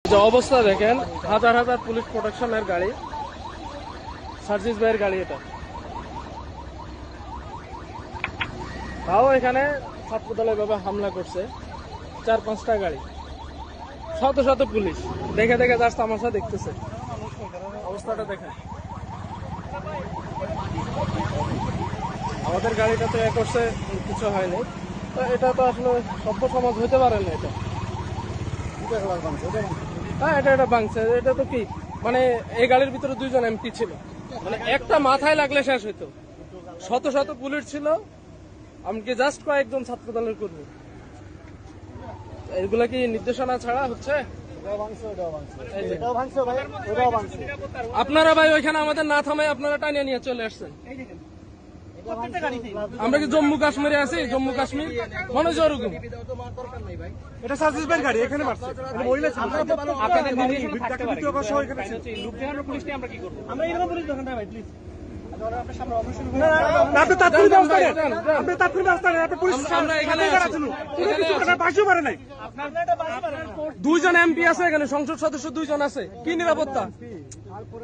যে অবস্থা দেখেন, হাজার হাজার পুলিশ প্রোটেকশনের গাড়ি, সার্জিস ভাইয়ের গাড়ি এটা। তাও এখানে ছাত্রদল এভাবে হামলা করছে, 4-5টা গাড়ি, শত শত পুলিশ দেখে দেখে যার তামাশা দেখতেছে। অবস্থাটা দেখেন, আমাদের গাড়িটা তো এ করছে, কিছু হয়নি। তো এটা তো আসলে সভ্য সমাজ হইতে পারে না। এটা হ্যাঁ, এটা ভাঙছে। এটা তো কি মানে এই গাড়ির ভিতরে 2জন এমপি ছিল, মানে একটা মাথায় লাগলে শেষ হইতো। শত শত পুলিশ ছিল, এমনকি জাস্ট কয়েকজন ছাত্র দলের কর্মী। এগুলা কি নির্দেশনা ছাড়া হচ্ছে? আপনারা ভাই ওইখানে আমাদের না থামায় আপনারা টানিয়ে নিয়ে চলে আসছেন। আমরা কি জম্মু কাশ্মীরে আছি? জম্মু কাশ্মীর মনে হয় ওরকম। এটা সার্জিস ভাইয়ের গাড়ি, এখানে মারছে। এটা মহিলা ছিল। আপনাদের আমরা এরকম পুলিশ দোকান ভাই প্লিজ। আপনি তাৎক্ষণিক ব্যবস্থা নেন। আপনি তাৎক্ষণিক ব্যবস্থা নেন। আপনি পুলিশ আমরা এখানে বাসিও পারে নাই। 2জন এমপি আছে এখানে, সংসদ সদস্য 2জন আছে। কি নিরাপত্তা?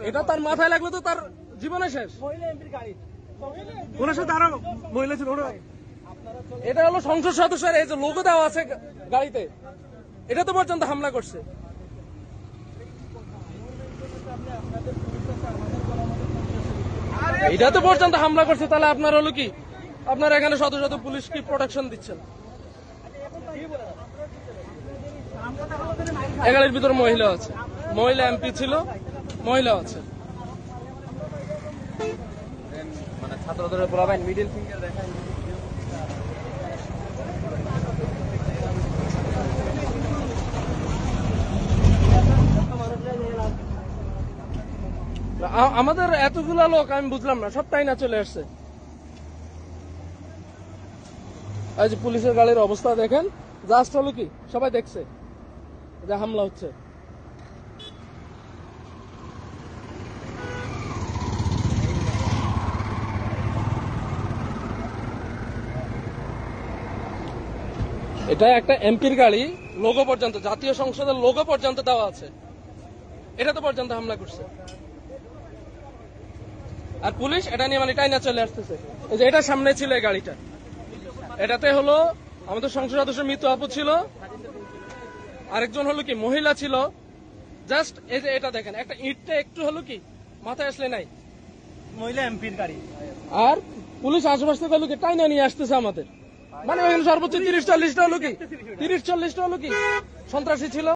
এটা তার মাথায় লাগলো তো তার জীবনে শেষ। ওনার সাথে আরো মহিলা ছিল। এটা হলো সংসদ সদস্যের এই যে লোগো দেওয়া আছে গাড়িতে, এটা তো পর্যন্ত হামলা করছে। এটা তো পর্যন্ত হামলা করছে, তাহলে আপনার হলো কি? আপনারা এখানে শত শত পুলিশ কি প্রোটেকশন দিচ্ছেন? এই গাড়ির ভিতরে মহিলা আছে, মহিলা এমপি ছিল, মহিলা আছে। মানে ছাত্রদের বলাবেন মিডিল ফিঙ্গার দেখায়। আমাদের এতগুলা লোক আমি বুঝলাম না, সবটাই না চলে আসছে। এই যে পুলিশের গাড়ির অবস্থা দেখেন, জাস্ট হলো কি সবাই দেখছে যে হামলা হচ্ছে। এটা একটা এমপির গাড়ি, লোগো পর্যন্ত, জাতীয় সংসদের লোগো পর্যন্ত দেওয়া আছে, এটা তো পর্যন্ত হামলা করছে। আর পুলিশ এটা নিয়ে মানে টাইনা চলে আসতেছে। এই যে এটা সামনে ছিল এই গাড়িটা, এটাতে হলো আমাদের সংসদ সদস্য মিতু আপু ছিল, আরেকজন হলো কি মহিলা ছিল। জাস্ট এই যে এটা দেখেন, একটা ইটটা একটু হলো কি মাথায় আসলে নাই, মহিলা এমপির গাড়ি। আর পুলিশ আশেপাশ থেকে হলো কি টাইনা নিয়ে আসতেছে আমাদের। মানে ওখানে সর্বোচ্চ 30-40টা হলো কি, 30-40টা হলো কি সন্ত্রাসী ছিল।